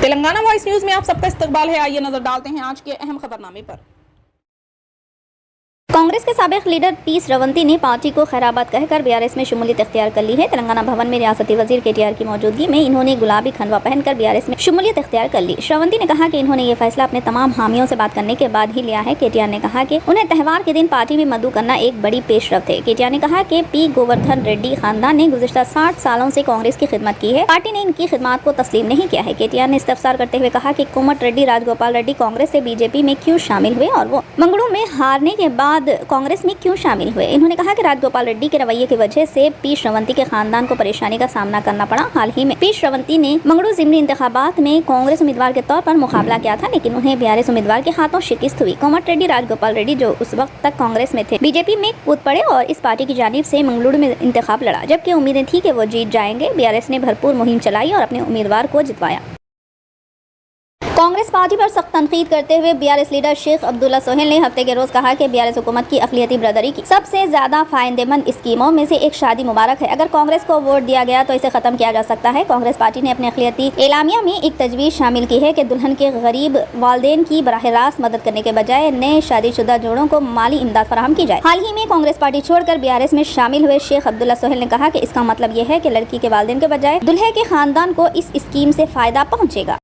Telangana voice news में आप सबका इस्तकबाल है। आइए नजर डालते हैं आज के अहम खबरनामे पर। कांग्रेस के साबिक लीडर पी श्रवंती ने पार्टी को खैराबाद कहकर बीआरएस में शमूलियत इख्तियार कर ली है। तेलंगाना भवन में रियासती वजीर केटीआर की मौजूदगी में इन्होंने गुलाबी खंडवा पहनकर बीआरएस में शमूलियत इख्तियार कर ली। श्रवंती ने कहा कि इन्होंने ये फैसला अपने तमाम हामियों से बात करने के बाद ही लिया है। केटीआर ने कहा कि उन्हें त्यौहार के दिन पार्टी में मदऊ करना एक बड़ी पेशरफ्त है। केटीआर ने कहा कि पी गोवर्धन रेड्डी खानदान ने गुज़िश्ता 60 सालों से कांग्रेस की खिदमत की है। पार्टी ने इनकी खिदमत को तस्लीम नहीं किया है। केटीआर ने इस्तफसार करते हुए कहा कि कोमट रेड्डी राजगोपाल रेड्डी कांग्रेस से बीजेपी में क्यों शामिल हुए और वो मंगलू में हारने के बाद कांग्रेस में क्यों शामिल हुए। इन्होंने कहा कि राजगोपाल रेड्डी के रवैये की वजह से पी श्रवंती के खानदान को परेशानी का सामना करना पड़ा। हाल ही में पी श्रवंती ने मंगलू जिमनी इंतखाबात में कांग्रेस उम्मीदवार के तौर पर मुकाबला किया था, लेकिन उन्हें बीआरएस उम्मीदवार के हाथों शिकस्त हुई। कोमट रेड्डी राजगोपाल रेड्डी जो उस वक्त तक कांग्रेस में थे, बीजेपी में कूद पड़े और इस पार्टी की जानिब से मंगलुरु में इंतखाब लड़ा, जबकि उम्मीदें थी कि वो जीत जाएंगे। बीआरएस ने भरपूर मुहिम चलाई और अपने उम्मीदवार को जितवाया। कांग्रेस पार्टी पर सख्त तनकीद करते हुए बीआरएस लीडर शेख अब्दुल्ला सोहेल ने हफ्ते के रोज कहा कि बीआरएस हुकूमत की अक़लियती बरदरी की सबसे ज्यादा फायदेमंद स्कीमों में से एक शादी मुबारक है। अगर कांग्रेस को वोट दिया गया तो इसे खत्म किया जा सकता है। कांग्रेस पार्टी ने अपने अक़लियती एलामिया में एक तजवीज़ शामिल की है कि दुल्हन के गरीब वालदेन की बराह रास्त मदद करने के बजाय नए शादीशुदा जोड़ों को माली इमदाद फराहम की जाए। हाल ही में कांग्रेस पार्टी छोड़कर बीआरएस में शामिल हुए शेख अब्दुल्ला सोहेल ने कहा कि इसका मतलब यह है कि लड़की के वालदेन के बजाय दुल्हे के खानदान को इस स्कीम से फायदा पहुँचेगा।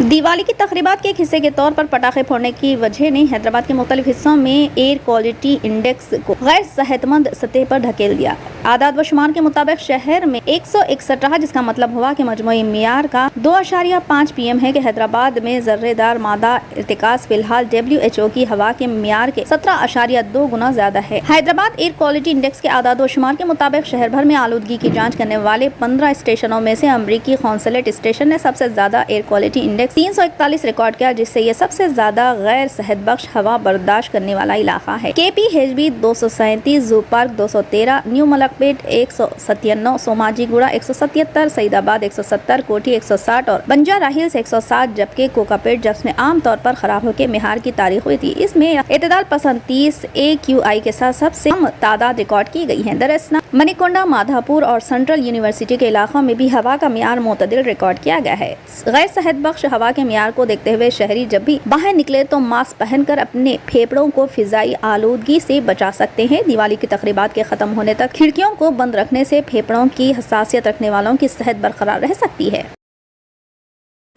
दिवाली की तकरीबात के एक हिस्से के तौर पर पटाखे फोड़ने की वजह ने हैदराबाद के मुख्तलिफ हिस्सों में एयर क्वालिटी इंडेक्स को गैर सेहतमंद सतह पर ढकेल दिया। आदाद व शुमार के मुताबिक शहर में 161 रहा, जिसका मतलब हुआ कि मजमूई मियार का 2.5 PM है कि हैदराबाद में जर्रेदार मादा इर्तिकास फिलहाल WHO की हवा के मियार के 17.2 गुना ज्यादा है। हैदराबाद एयर क्वालिटी इंडेक्स के आदाद व शुमार के मुताबिक शहर भर में आलूदगी की जाँच करने वाले 15 स्टेशनों में से अमरीकी कौंसलेट स्टेशन ने सबसे ज्यादा एयर क्वालिटी इंडेक्स 341 रिकॉर्ड किया, जिससे ये सबसे ज्यादा गैर सेहतबख्श हवा बर्दाश्त करने वाला इलाका है। KPHB 237, zoo park 213, new Malakpet 197, Somajiguda 177, Saidabad 170, Kothi 160 और बंजारा हिल्स 107, जबकि कोकापेट जिसमें आमतौर पर खराब होकर मिहार की तारीख हुई थी, इसमें एतदाल पसंद 30 AQI के साथ सबसे कम तादाद रिकॉर्ड की गई है। दरअसल मणिकोंडा, माधापुर और सेंट्रल यूनिवर्सिटी के इलाकों में भी हवा का मियार मुतदिल रिकॉर्ड किया गया है। गैर सेहतबख्श हवा के मियार को देखते हुए शहरी जब भी बाहर निकले तो मास्क पहनकर अपने फेफड़ों को फिजाई आलूदगी से बचा सकते हैं। दिवाली की तकरीबात के खत्म होने तक खिड़कियों को बंद रखने से फेफड़ों की हसासियत रखने वालों की सेहत बरकरार रह सकती है।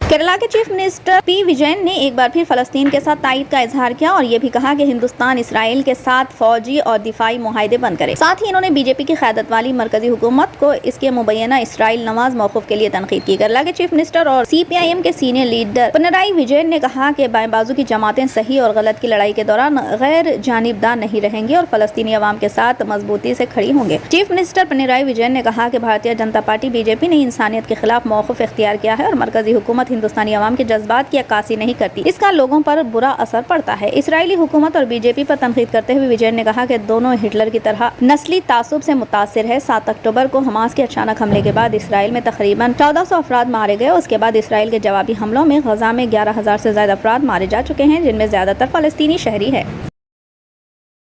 केरला के चीफ मिनिस्टर पी विजयन ने एक बार फिर फलस्तीन के साथ ताईद का इजहार किया और ये भी कहा कि हिंदुस्तान इसराइल के साथ फौजी और दिफाई मुआहदे बंद करे। साथ ही इन्होंने बीजेपी की क़यादत वाली मरकजी हुकूमत को इसके मुबैना इसराइल नवाज मौक़िफ़ के लिए तनकीद की। केरला के चीफ मिनिस्टर और CPIM के सीनियर लीडर पिनराई विजयन ने कहा कि बाएं बाजू की जमातें सही और गलत की लड़ाई के दौरान गैर जानिबदार नहीं रहेंगी और फलस्तीनी अवाम के साथ मजबूती से खड़ी होंगे। चीफ मिनिस्टर पिनराई विजयन ने कहा कि भारतीय जनता पार्टी BJP ने इंसानियत के खिलाफ मौक़िफ़ इख्तियार किया है और मरकजी हुकूमत हिंदुस्तानी अवाम के जज्बात की अक्कासी नहीं करती, इसका लोगों पर बुरा असर पड़ता है। इसराइली हुकूमत और BJP पर तनकीद करते हुए विजयन ने कहा कि दोनों हिटलर की तरह नस्ली तासुब से मुतासिर है। 7 अक्टूबर को हमास के अचानक हमले के बाद इसराइल में तकरीबन 1400 अफराद मारे गए। उसके बाद इसराइल के जवाबी हमलों में गजा में 11,000 से ज्यादा अफराद मारे जा चुके हैं, जिनमें ज्यादातर फलस्तीनी शहरी है।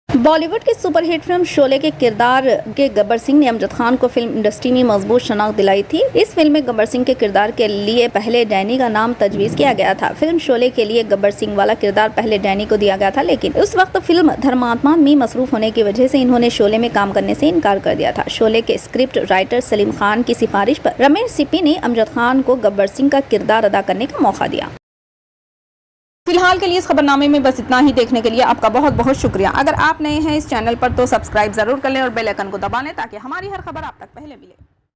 बॉलीवुड की सुपरहिट फिल्म शोले के किरदार के गब्बर सिंह ने अमजद खान को फिल्म इंडस्ट्री में मजबूत शनाख्त दिलाई थी। इस फिल्म में गब्बर सिंह के किरदार के लिए पहले डैनी का नाम तजवीज़ किया गया था। फिल्म शोले के लिए गब्बर सिंह वाला किरदार पहले डैनी को दिया गया था, लेकिन उस वक्त फिल्म धर्मात्मा में मसरूफ होने की वजह से इन्होंने शोले में काम करने से इनकार कर दिया था। शोले के स्क्रिप्ट राइटर सलीम खान की सिफारिश पर रमेश सिप्पी ने अमजद खान को गब्बर सिंह का किरदार अदा करने का मौका दिया। फिलहाल के लिए इस खबरनामे में बस इतना ही। देखने के लिए आपका बहुत बहुत शुक्रिया। अगर आप नए हैं इस चैनल पर तो सब्सक्राइब जरूर कर लें और बेल आइकन को दबा लें ताकि हमारी हर खबर आप तक पहले मिले।